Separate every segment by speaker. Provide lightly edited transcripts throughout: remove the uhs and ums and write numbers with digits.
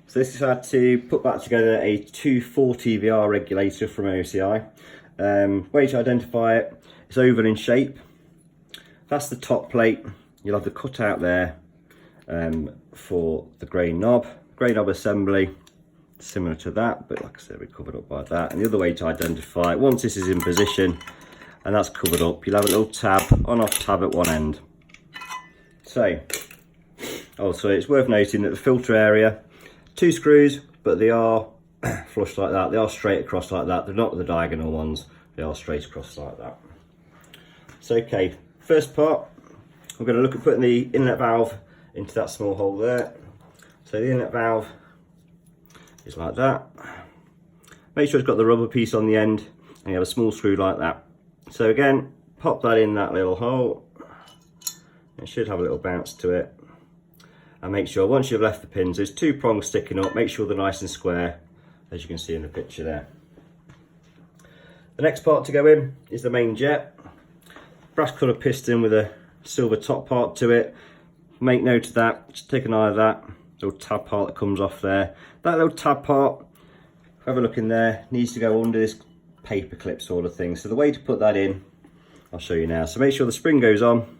Speaker 1: So this is how to put back together a 240 VR regulator from OCI. Way to identify it, it's oval in shape. That's the top plate. You'll have the cutout there for the grey knob. Grey knob assembly, similar to that, but like I said, we're covered up by that. And the other way to identify it, once this is in position and that's covered up, you'll have a little tab, on-off tab at one end. So, also it's worth noting that the filter area, 2 screws, but they are flush like that. They are straight across like that. They're not the diagonal ones. They are straight across like that. So, okay, first part, we're going to look at putting the inlet valve into that small hole there. So the inlet valve is like that. Make sure it's got the rubber piece on the end, and you have a small screw like that. So again, pop that in that little hole. It should have a little bounce to it. And make sure once you've left the pins, there's 2 prongs sticking up. Make sure they're nice and square, as you can see in the picture there. The next part to go in is the main jet. Brass coloured piston with a silver top part to it. Make note of that. Just take an eye of that little tab part that comes off there. That little tab part, have a look in there, needs to go under this paper clip sort of thing. So the way to put that in, I'll show you now. So make sure the spring goes on.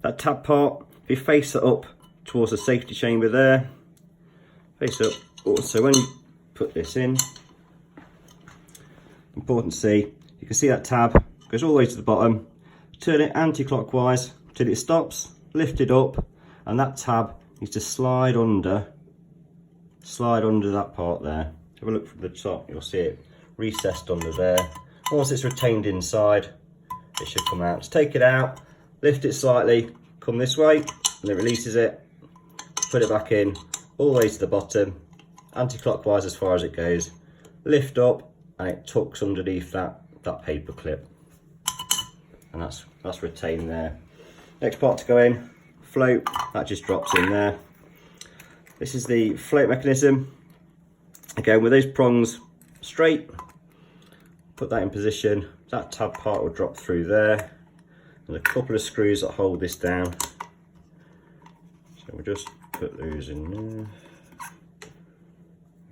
Speaker 1: That tab part, if you face it up towards the safety chamber there, face up. Also when you put this in, important to see, you can see that tab goes all the way to the bottom. Turn it anti-clockwise till it stops, lift it up, and that tab needs to slide under that part there. Have a look from the top, you'll see it recessed under there. Once it's retained inside, it should come out. Just take it out, lift it slightly, come this way, and it releases it. Put it back in, all the way to the bottom, anti-clockwise as far as it goes. Lift up, and it tucks underneath that paper clip. And that's retained there. Next part to go in, float, that just drops in there. This is the float mechanism. Again, with those prongs straight, put that in position. That tab part will drop through there. And a couple of screws that hold this down. So we'll just put those in there.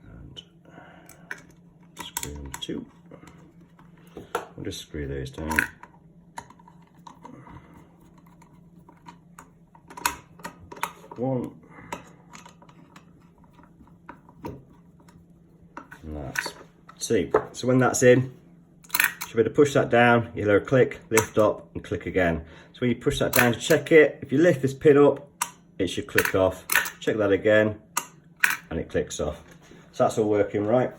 Speaker 1: And screw number 2. We'll just screw those down. One, and that's 2. So when that's in, you should be able to push that down, you'll hear a click, lift up and click again. So when you push that down to check it, if you lift this pin up, it should click off. Check that again and it clicks off. So that's all working right.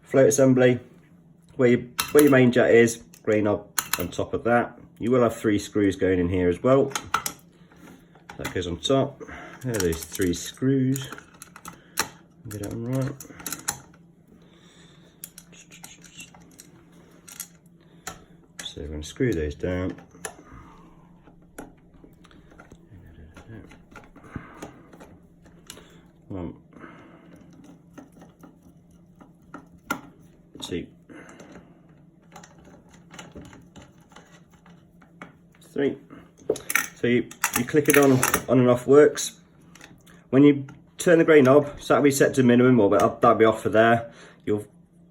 Speaker 1: Float assembly, where your main jet is, grey knob on top of that. You will have 3 screws going in here as well. That goes on top. There are those 3 screws. Get them right. So we're going to screw those down. 1, 2, 3. So you click it on and off works. When you turn the grey knob, so that'll be set to minimum, or that'll be off for there. You'll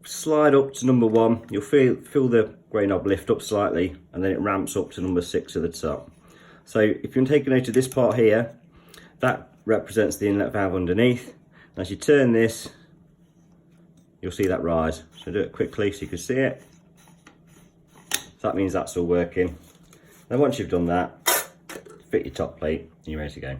Speaker 1: slide up to number 1. You'll feel the grey knob lift up slightly, and then it ramps up to number 6 at the top. So if you're taking note of this part here, that represents the inlet valve underneath. And as you turn this, you'll see that rise. So do it quickly so you can see it. So that means that's all working. Then once you've done that, fit your top plate and you're ready to go.